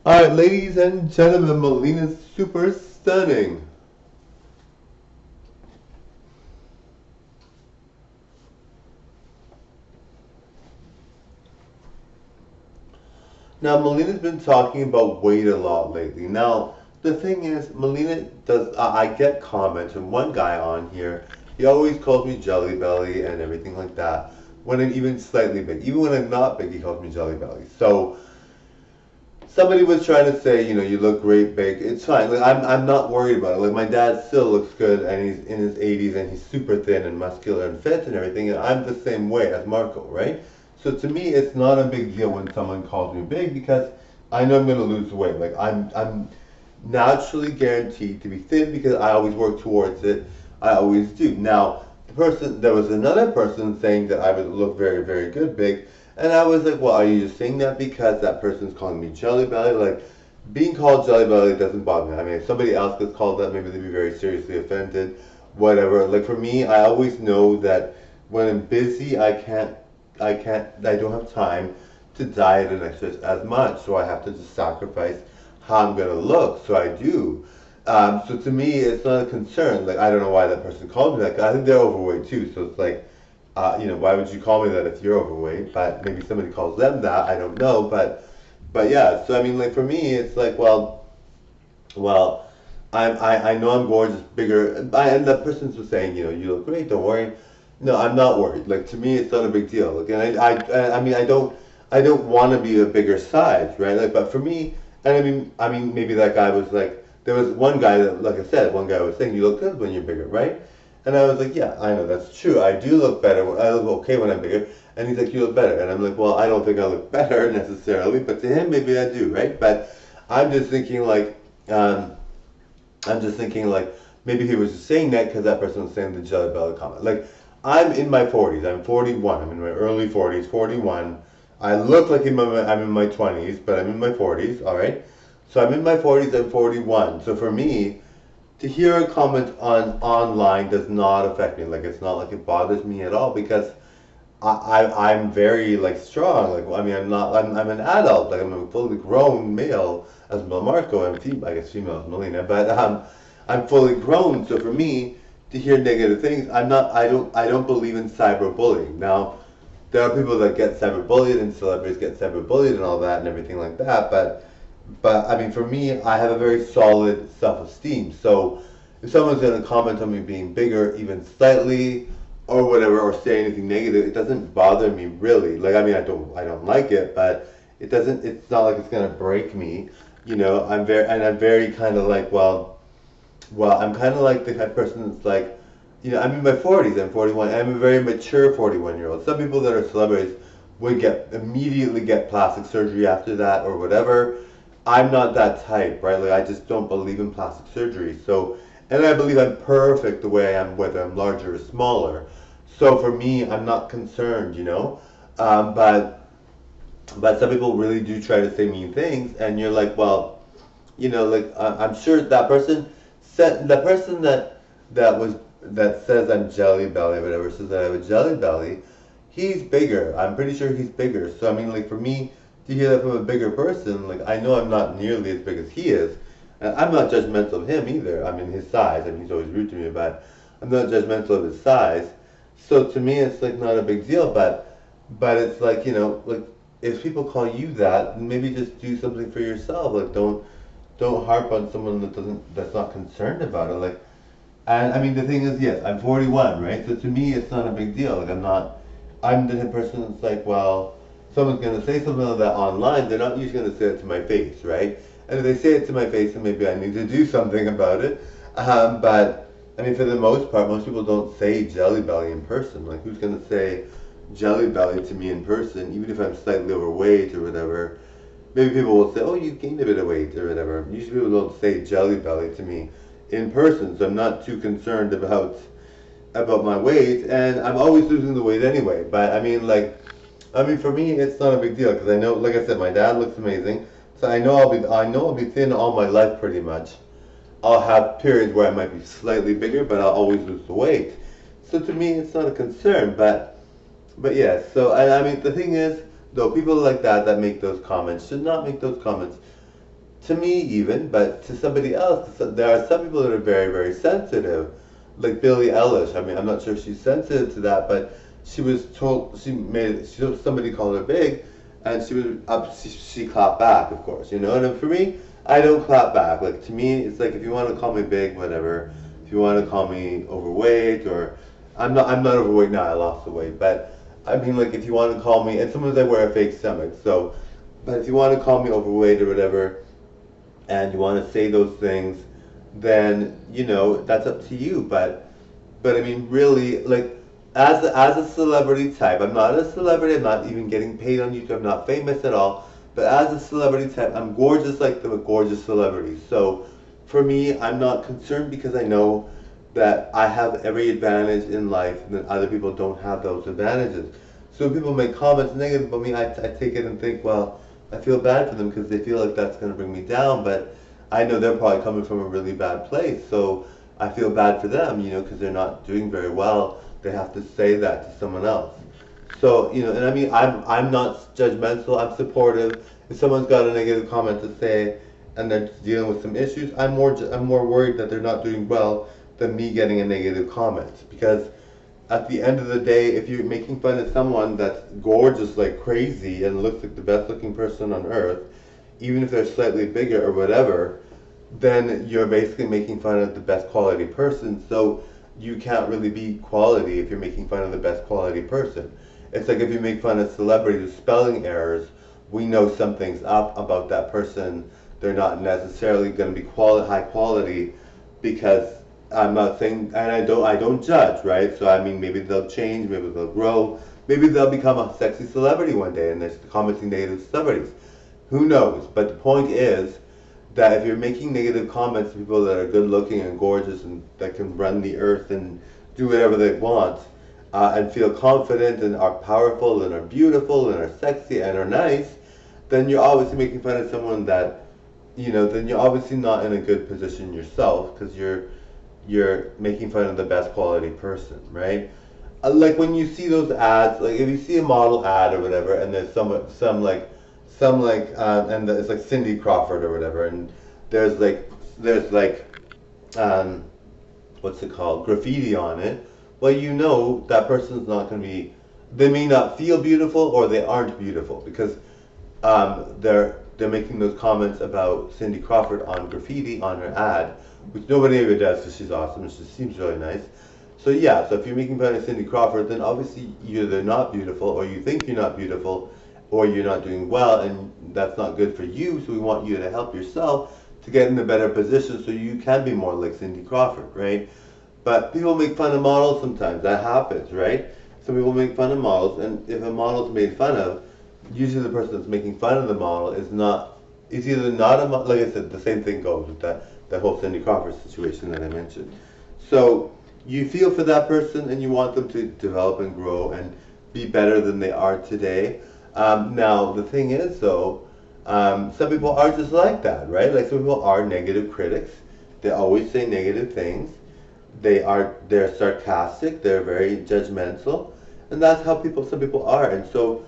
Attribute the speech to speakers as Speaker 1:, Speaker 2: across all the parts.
Speaker 1: Alright, ladies and gentlemen, Melina's super stunning. Now, Melina's been talking about weight a lot lately. Now, the thing is, Melina does, I get comments from one guy on here. He always calls me Jelly Belly and everything like that. When I'm even slightly big. Even when I'm not big, he calls me Jelly Belly. So, somebody was trying to say, you look great big. It's fine. Like, I'm not worried about it. Like my dad still looks good, and he's in his 80s, and he's super thin and muscular and fit and everything. And I'm the same way as Marco, right? So to me, it's not a big deal when someone calls me big because I know I'm gonna lose weight. Like I'm naturally guaranteed to be thin because I always work towards it. I always do. Now, there was another person saying that I would look very, very good big, and I was like, well, are you just saying that because that person's calling me Jelly Belly? Like, being called Jelly Belly doesn't bother me. I mean, if somebody else gets called that, maybe they'd be very seriously offended, whatever. Like for me, I always know that when I'm busy, I don't have time to diet and exercise as much, so I have to just sacrifice how I'm gonna look. So I do. So to me, it's not a concern. Like I don't know why that person called me that. 'Cause I think they're overweight too. So it's like, why would you call me that if you're overweight? But maybe somebody calls them that. I don't know. But yeah. So I mean, like for me, it's like, well, I know I'm gorgeous, bigger, and that person's just saying, you look great. Don't worry. No, I'm not worried. Like to me, it's not a big deal. Like, and I mean, I don't want to be a bigger size, right? Like, but for me, and I mean, maybe that guy was like, there was one guy that, like I said, one guy was saying, you look good when you're bigger, right? And I was like, yeah, I know that's true. I do look better. I look okay when I'm bigger. And he's like, you look better. And I'm like, well, I don't think I look better necessarily, but to him, maybe I do, right? But I'm just thinking like, um, I'm just thinking like maybe he was just saying that because that person was saying the Jelly Belly comment. Like I'm in my 40s. I'm 41. I'm in my early 40s. 41. I look like I'm in my 20s, but I'm in my 40s. All right. So I'm in my 40s. I'm 41. So for me, to hear a comment on online does not affect me. Like it's not like it bothers me at all because I'm very like strong. Like I mean, I'm an adult. Like I'm a fully grown male as Marco. I guess female as Melina, but I'm fully grown. So for me to hear negative things, I don't believe in cyberbullying. Now there are people that get cyberbullied and celebrities get cyberbullied and all that and everything like that. But I mean, for me, I have a very solid self-esteem. So if someone's going to comment on me being bigger, even slightly, or whatever, or say anything negative, it doesn't bother me really. Like, I mean, I don't like it, but it doesn't. It's not like it's going to break me. I'm very kind of like, well, I'm kind of like the kind of person that's like, I'm in my 40s, I'm 41, I'm a very mature 41-year-old. Some people that are celebrities would immediately get plastic surgery after that or whatever. I'm not that type, right? Like I just don't believe in plastic surgery. So, and I believe I'm perfect the way I am, whether I'm larger or smaller. So for me, I'm not concerned, Um, but but some people really do try to say mean things, and you're like, well, like I'm sure that person said the person that says I'm Jelly Belly, or whatever, says that I have a Jelly Belly. He's bigger. I'm pretty sure he's bigger. So I mean, like for me to hear that from a bigger person, like I know I'm not nearly as big as he is, and I'm not judgmental of him either. I mean his size. I mean he's always rude to me, but I'm not judgmental of his size. So to me, it's like not a big deal. But it's like like if people call you that, maybe just do something for yourself. Like don't harp on someone that's not concerned about it. Like, and I mean the thing is, yes, I'm 41, right? So to me, it's not a big deal. Like I'm the person that's like, well, someone's gonna say something like that online. They're not usually gonna say it to my face, right? And if they say it to my face, then maybe I need to do something about it. But I mean, for the most part, most people don't say Jelly Belly in person. Like, who's gonna say Jelly Belly to me in person, even if I'm slightly overweight or whatever? Maybe people will say, "Oh, you gained a bit of weight" or whatever. Usually, people don't say Jelly Belly to me in person, so I'm not too concerned about my weight, and I'm always losing the weight anyway. But I mean, for me, it's not a big deal because I know, like I said, my dad looks amazing, so I know I'll be thin all my life pretty much. I'll have periods where I might be slightly bigger, but I'll always lose the weight. So to me, it's not a concern. But yeah. So I mean, the thing is, though, people like that make those comments should not make those comments to me even, but to somebody else, there are some people that are very, very sensitive, like Billie Eilish. I mean, I'm not sure if she's sensitive to that, but she was told, somebody called her big, and she was up, she clapped back, of course, you know. And for me, I don't clap back. Like to me, it's like if you want to call me big, whatever. If you want to call me overweight, or I'm not overweight now. I lost the weight, but I mean, like if you want to call me, and sometimes I wear a fake stomach, so. But if you want to call me overweight or whatever, and you want to say those things, then you know that's up to you. But I mean, really, like as a celebrity type, I'm not a celebrity. I'm not even getting paid on YouTube. I'm not famous at all. But as a celebrity type, I'm gorgeous like the gorgeous celebrities. So for me, I'm not concerned because I know that I have every advantage in life and that other people don't have those advantages. So when people make comments negative about me, I take it and think, well, I feel bad for them because they feel like that's going to bring me down, but I know they're probably coming from a really bad place, so I feel bad for them, you know, because they're not doing very well. They have to say that to someone else. So, you know, and I mean, I'm not judgmental. I'm supportive. If someone's got a negative comment to say and they're dealing with some issues, I'm more worried that they're not doing well than me getting a negative comment. Because at the end of the day, if you're making fun of someone that's gorgeous like crazy and looks like the best looking person on earth, even if they're slightly bigger or whatever, then you're basically making fun of the best quality person. So you can't really be quality if you're making fun of the best quality person. It's like if you make fun of celebrities with spelling errors, we know something's up about that person. They're not necessarily going to be high quality because I'm not saying, and I don't judge, right? So I mean, maybe they'll change, maybe they'll grow, maybe they'll become a sexy celebrity one day, and they're commenting negative celebrities. Who knows? But the point is that if you're making negative comments to people that are good looking and gorgeous and that can run the earth and do whatever they want, and feel confident and are powerful and are beautiful and are sexy and are nice, then you're obviously making fun of someone that, you know, then you're obviously not in a good position yourself because you're making fun of the best quality person, right? Like when you see those ads, like if you see a model ad or whatever, and there's and it's like Cindy Crawford or whatever, and there's like um, what's it called, graffiti on it. Well, you know that person's not going to be. They may not feel beautiful, or they aren't beautiful because they're making those comments about Cindy Crawford on graffiti on her ad, which nobody ever does because she's awesome and she seems really nice. So yeah, so if you're making fun of Cindy Crawford, then obviously you're either not beautiful, or you think you're not beautiful, or you're not doing well, and that's not good for you. So we want you to help yourself to get in a better position so you can be more like Cindy Crawford, right? But people make fun of models sometimes. That happens, right? Some people make fun of models, and if a model's made fun of, usually the person that's making fun of the model is not. It's either not a model. Like I said, the same thing goes with that whole Cindy Crawford situation that I mentioned. So you feel for that person, and you want them to develop and grow and be better than they are today. Now the thing is, though, some people are just like that, right? Like some people are negative critics. They always say negative things. They're sarcastic, they're very judgmental, and that's how some people are. And so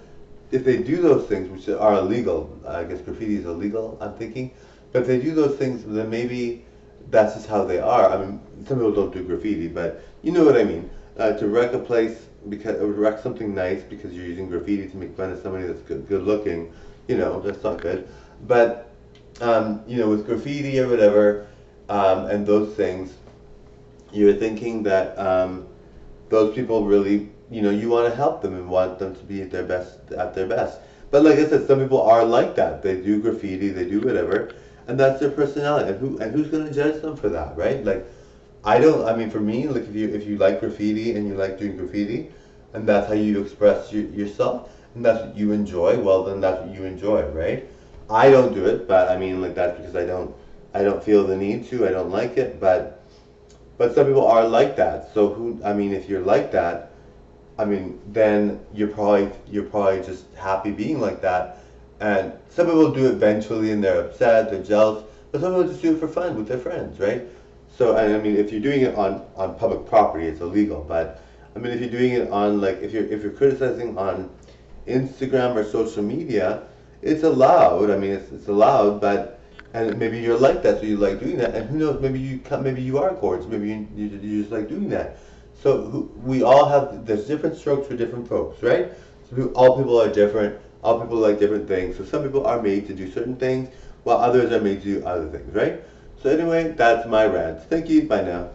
Speaker 1: if they do those things, which are illegal, I guess graffiti is illegal, I'm thinking, but if they do those things, then maybe that's just how they are. I mean, some people don't do graffiti, but you know what I mean. To wreck a place or wreck something nice because you're using graffiti to make fun of somebody that's good looking, you know, that's not good. But you know, with graffiti or whatever, and those things, you're thinking that those people really, you know, you want to help them and want them to be at their best. But like I said, some people are like that. They do graffiti, they do whatever, and that's their personality. And who's going to judge them for that, right? Like, I don't. I mean, for me, like if you like graffiti and you like doing graffiti, and that's how you express yourself, and that's what you enjoy, well then that's what you enjoy, right? I don't do it, but I mean, like that's because I don't feel the need to. I don't like it, but some people are like that. So I mean, if you're like that, I mean, then you're probably just happy being like that. And some people do it eventually and they're upset, they're jealous, but some people just do it for fun with their friends, right? So, and I mean, if you're doing it on public property, it's illegal. But I mean, if you're doing it on like if you're criticizing on Instagram or social media, it's allowed. I mean, it's allowed, but And maybe you're like that, so you like doing that. And who knows? Maybe you are gorgeous. Maybe you just like doing that. So we all have there's different strokes for different folks, right? So all people are different. All people like different things. So some people are made to do certain things, while others are made to do other things, right? So anyway, that's my rant. Thank you. Bye now.